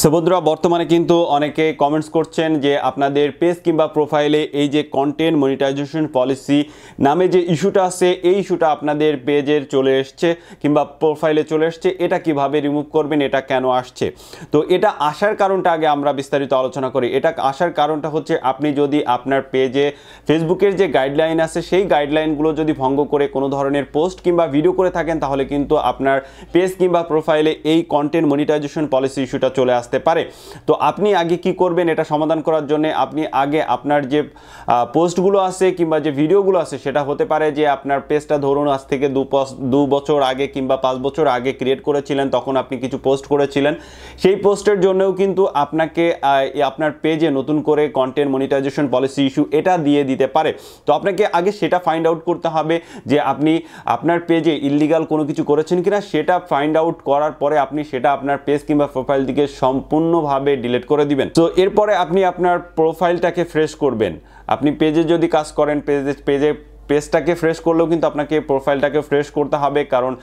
So বন্ধুরা বর্তমানে কিন্তু অনেকে কমেন্টস করছেন যে আপনাদের পেজ কিংবা প্রোফাইলে এই যে কন্টেন্ট মনিটাইজেশন পলিসি নামে যে ইস্যুটা আছে এই ইস্যুটা আপনাদের পেজের চলে এসছে কিংবা প্রোফাইলে চলে এসছে, এটা কিভাবে রিমুভ করবেন, এটা কেন আসছে। তো এটা আসার কারণটা আগে আমরা বিস্তারিত আলোচনা করি। এটা আসার কারণটা হচ্ছে আপনি যদি আপনার পেজে ফেসবুকের যে গাইডলাইন আছে সেই গাইডলাইনগুলো যদি ভঙ্গ করে কোনো ধরনের পোস্ট কিংবা ভিডিও করে থাকেন তাহলে কিন্তু আপনার পেজ কিংবা প্রোফাইলে এই কন্টেন্ট মনিটাইজেশন পলিসি ইস্যুটা চলে আসতে পারে। তো আপনি আগে কি করবেন এটা সমাধান করার জন্য, আপনি আগে আপনার যে পোস্টগুলো আছে কিংবা যে ভিডিওগুলো আছে সেটা হতে পারে যে আপনার পেজটা ধরুন আজ থেকে 2 বছর আগে কিংবা 5 বছর আগে ক্রিয়েট করেছিলেন, তখন আপনি কিছু পোস্ট করেছিলেন। সেই পোস্টের জন্যও কিন্তু আপনাকে আপনার পেজে নতুন করে কন্টেন্ট মনিটাইজেশন পলিসি ইস্যু এটা দিয়ে দিতে পারে। তো আপনাকে আগে সেটা ফাইন্ড আউট করতে হবে যে আপনি আপনার পেজে ইললিগাল কোনো কিছু করেছেন কিনা। সেটা ফাইন্ড আউট করার পরে আপনি সেটা আপনার পেজ কিংবা প্রোফাইল থেকে সম্পূর্ণভাবে ডিলিট করে দিবেন। তো এরপরে আপনি আপনার প্রোফাইলটাকে ফ্রেশ করবেন। আপনি পেজে যদি কাজ করেন পেজটাকে ফ্রেশ করলেও কিন্তু আপনাকে প্রোফাইলটাকে ফ্রেশ করতে হবে, কারণ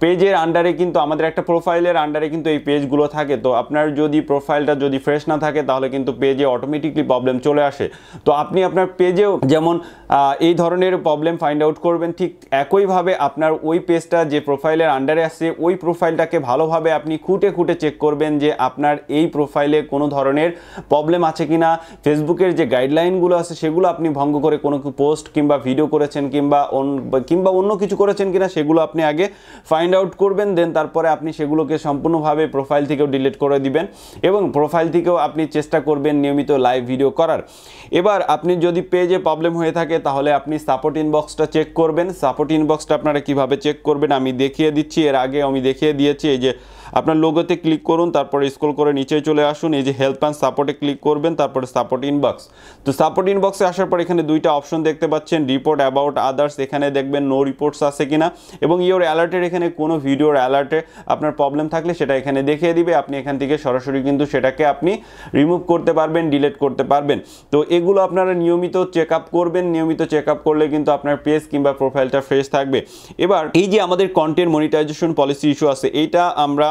পেজের আন্ডারে কিন্তু আমাদের একটা প্রোফাইলের আন্ডারে কিন্তু এই পেজগুলো থাকে। তো আপনার যদি প্রোফাইলটা যদি ফ্রেশ না থাকে তাহলে কিন্তু পেজে অটোমেটিকলি প্রবলেম চলে আসে। তো আপনি আপনার পেজেও যেমন এই ধরনের প্রবলেম ফাইন্ড আউট করবেন, ঠিক একইভাবে আপনার ওই পেজটা যে প্রোফাইলের আন্ডারে আছে ওই প্রোফাইলটাকে ভালোভাবে আপনি খুঁটে চেক করবেন যে আপনার এই প্রোফাইলে কোনো ধরনের প্রবলেম আছে কিনা। ফেসবুকের যে গাইডলাইনগুলো আছে সেগুলো আপনি ভঙ্গ করে কোনো পোস্ট কিংবা ভিডিও করেছেন কিংবা অন্য কিছু করেছেন কিনা সেগুলো আপনি আগে ফাইন্ড আউট করবেন। দেন তারপরে আপনি সেগুলোকে সম্পূর্ণভাবে প্রোফাইল থেকেও ডিলিট করে দিবেন এবং প্রোফাইল থেকেও আপনি চেষ্টা করবেন নিয়মিত লাইভ ভিডিও করার। এবার আপনি যদি পেজে প্রবলেম হয়ে থাকে তাহলে আপনি সাপোর্ট ইনবক্সটা চেক করবেন। সাপোর্ট ইনবক্সটা আপনারা কিভাবে চেক করবেন আমি দেখিয়ে দিচ্ছি। এর আগে আমি দেখিয়ে দিয়েছি। এই যে আপনার লোগোতে ক্লিক করুন, তারপরে স্ক্রল করে নিচে চলে আসুন, এই যে হেল্প অ্যান্ড সাপোর্টে ক্লিক করবেন, তারপরে সাপোর্ট ইনবক্স। তো সাপোর্ট ইনবক্সে আসার পর এখানে দুইটা অপশন দেখতে পাচ্ছেন, রিপোর্ট অ্যাবাউট আদার্স। এখানে দেখবেন নো রিপোর্টস আছে কিনা এবং ইওর অ্যালার্টের এখানে কোনো ভিডিওর অ্যালার্টে আপনার প্রবলেম থাকলে সেটা এখানে দেখিয়ে দিবে। আপনি এখান থেকে সরাসরি কিন্তু সেটাকে আপনি রিমুভ করতে পারবেন, ডিলিট করতে পারবেন। তো এগুলো আপনারা নিয়মিত চেক আপ করবেন। নিয়মিত চেক আপ করলে কিন্তু আপনার পেজ কিংবা প্রোফাইলটা ফ্রেশ থাকবে। এবার এই যে আমাদের কন্টেন্ট মনিটাইজেশন পলিসি ইস্যু আছে এইটা আমরা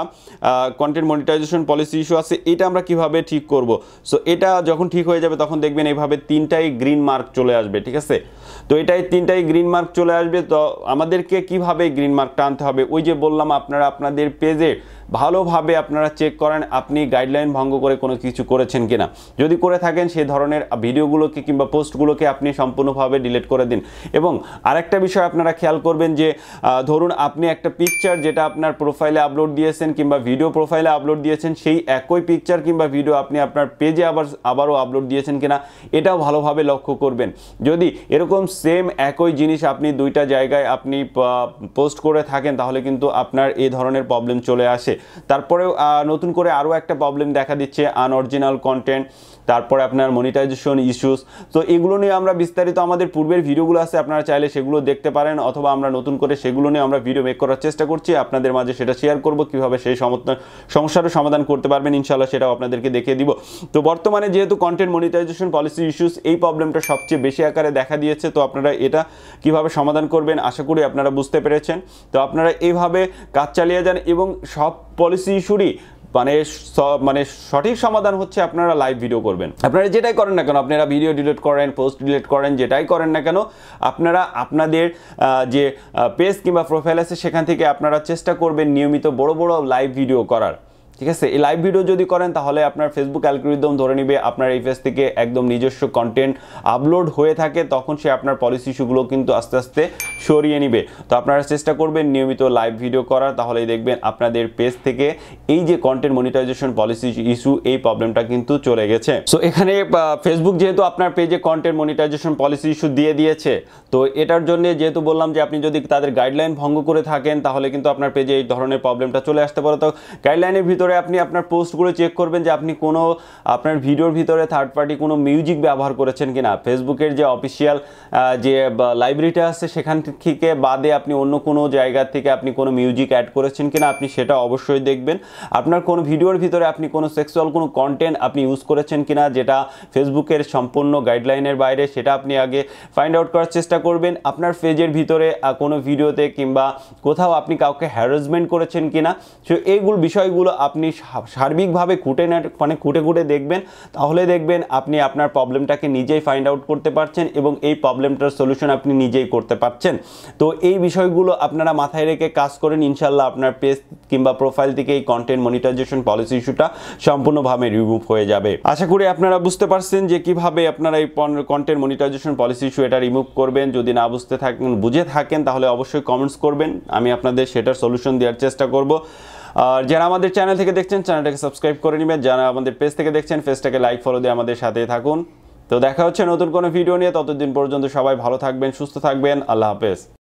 কন্টেন্ট মনিটাইজেশন পলিসি ইস্যু আছে এটা আমরা কিভাবে ঠিক করব। সো এটা যখন ঠিক হয়ে যাবে তখন দেখবেন এইভাবে 3টাই গ্রিন মার্ক চলে আসবে, ঠিক আছে। তো এটাই 3টাই গ্রিন মার্ক চলে আসবে। তো আমাদেরকে কিভাবে গ্রিন মার্কটা আনতে হবে, ওই যে বললাম আপনারা আপনাদের পেজে ভালোভাবে আপনারা চেক করেন আপনি গাইডলাইন ভঙ্গ করে কোনো কিছু করেছেন কিনা। যদি করে থাকেন সেই ধরনের ভিডিওগুলোকে কিংবা পোস্টগুলোকে আপনি সম্পূর্ণভাবে ডিলিট করে দিন। এবং আরেকটা বিষয় আপনারা খেয়াল করবেন যে ধরুন আপনি একটা পিকচার যেটা আপনার প্রোফাইলে আপলোড দিয়েছেন কিংবা ভিডিও প্রোফাইলে আপলোড দিয়েছেন, সেই একই পিকচার কিংবা ভিডিও আপনি আপনার পেজে আবারও আপলোড দিয়েছেন কিনা এটাও ভালোভাবে লক্ষ্য করবেন। যদি এরকম সেম একই জিনিস আপনি 2টা জায়গায় আপনি পোস্ট করে থাকেন তাহলে কিন্তু আপনার এই ধরনের প্রবলেম চলে আসে। তারপরেও নতুন করে আরও একটা প্রবলেম দেখা দিচ্ছে আনঅরিজিনাল কন্টেন্ট, তারপরে আপনার মনিটাইজেশন ইস্যুস। তো এগুলো নিয়ে আমরা বিস্তারিত আমাদের পূর্বের ভিডিওগুলো আছে, আপনারা চাইলে সেগুলো দেখতে পারেন, অথবা আমরা নতুন করে সেগুলো নিয়ে আমরা ভিডিও মেক করার চেষ্টা করছি। আপনাদের মাঝে সেটা শেয়ার করব কীভাবে সেই সমস্যারও সমাধান করতে পারবেন ইনশাআল্লাহ, সেটাও আপনাদেরকে দেখিয়ে দিব। তো বর্তমানে যেহেতু কন্টেন্ট মনিটাইজেশন পলিসি ইস্যুস এই প্রবলেমটা সবচেয়ে বেশি আকারে দেখা দিয়েছে, তো আপনারা এটা কিভাবে সমাধান করবেন আশা করি আপনারা বুঝতে পেরেছেন। তো আপনারা এইভাবে কাজ চালিয়ে যান এবং সব পলিসি ইস্যুরই মানে সঠিক সমাধান হচ্ছে আপনারা লাইভ ভিডিও করবেন। আপনারা যেটাই করেন না কেন, আপনারা ভিডিও ডিলিট করেন, পোস্ট ডিলিট করেন, যেটাই করেন না কেন আপনারা আপনাদের যে পেজ কিংবা প্রোফাইল আছে সেখান থেকে আপনারা চেষ্টা করবেন নিয়মিত বড় লাইভ ভিডিও করার, ঠিক আছে। এই লাইভ ভিডিও যদি করেন তাহলে আপনার ফেসবুক অ্যালগরিদম ধরে নিবে আপনার এই পেজ থেকে একদম নিজস্ব কন্টেন্ট আপলোড হয়ে থাকে, তখন সে আপনার পলিসি ইস্যুগুলো কিন্তু আস্তে আস্তে সরিয়ে নিবে। তো আপনারা চেষ্টা করবেন নিয়মিত লাইভ ভিডিও করার, তাহলেই দেখবেন আপনাদের পেজ থেকে এই যে কন্টেন্ট মনিটাইজেশন পলিসি ইস্যু এই প্রবলেমটা কিন্তু চলে গেছে। সো এখানে ফেসবুক যেহেতু আপনার পেজে কন্টেন্ট মনিটাইজেশন পলিসি ইস্যু দিয়ে দিয়েছে, তো এটার জন্য যেহেতু বললাম যে আপনি যদি তাদের গাইডলাইন ভঙ্গ করে থাকেন তাহলে কিন্তু আপনার পেজে এই ধরনের প্রবলেমটা চলে আসতে পারে। তো গাইডলাইনের ভিতরে আপনি আপনার পোস্টগুলো চেক করবেন যে আপনি কোনো আপনার ভিডিওর ভিতরে থার্ড পার্টি কোনো মিউজিক ব্যবহার করেছেন কিনা। ফেসবুকের যে অফিসিয়াল যে লাইব্রেরিটা আছে সেখান থেকে বাদে আপনি অন্য কোনো জায়গা থেকে আপনি কোনো মিউজিক অ্যাড করেছেন কিনা আপনি সেটা অবশ্যই দেখবেন। আপনার কোনো ভিডিওর ভিতরে আপনি কোনো সেক্সুয়াল কোনো কন্টেন্ট আপনি ইউজ করেছেন কিনা যেটা ফেসবুকের সম্পূর্ণ গাইডলাইনের বাইরে, সেটা আপনি আগে ফাইন্ড আউট করার চেষ্টা করবেন। আপনার পেজের ভিতরে কোনো ভিডিওতে কিংবা কোথাও আপনি কাউকে হ্যারাসমেন্ট করেছেন কিনা, সো এইগুলো বিষয়গুলো আপনি সার্বিকভাবে খুঁটে খুঁটে দেখবেন, তাহলে দেখবেন আপনি আপনার প্রবলেমটাকে নিজেই ফাইন্ড আউট করতে পারছেন এবং এই প্রবলেমটার সলিউশন আপনি নিজেই করতে পারছেন। তো এই বিষয়গুলো আপনারা মাথায় রেখে কাজ করেন, ইনশাল্লাহ আপনার পেজ কিংবা প্রোফাইল থেকে এই কন্টেন্ট মনিটাইজেশন পলিসি ইস্যুটা সম্পূর্ণভাবে রিমুভ হয়ে যাবে। আশা করি আপনারা বুঝতে পারছেন যে কিভাবে আপনারা এই কন্টেন্ট মনিটাইজেশন পলিসি ইস্যু এটা রিমুভ করবেন। যদি না বুঝে থাকেন তাহলে অবশ্যই কমেন্টস করবেন, আমি আপনাদের সেটার সলিউশন দেওয়ার চেষ্টা করব। আর যারা আমাদের চ্যানেল থেকে দেখছেন চ্যানেলটাকে সাবস্ক্রাইব করে নেবেন, যারা আমাদের পেজ থেকে দেখছেন পেজটাকে লাইক ফলো দিয়ে আমাদের সাথেই থাকুন। তো দেখা হচ্ছে নতুন কোনো ভিডিও নিয়ে, ততদিন পর্যন্ত সবাই ভালো থাকবেন, সুস্থ থাকবেন, আল্লাহ হাফেজ।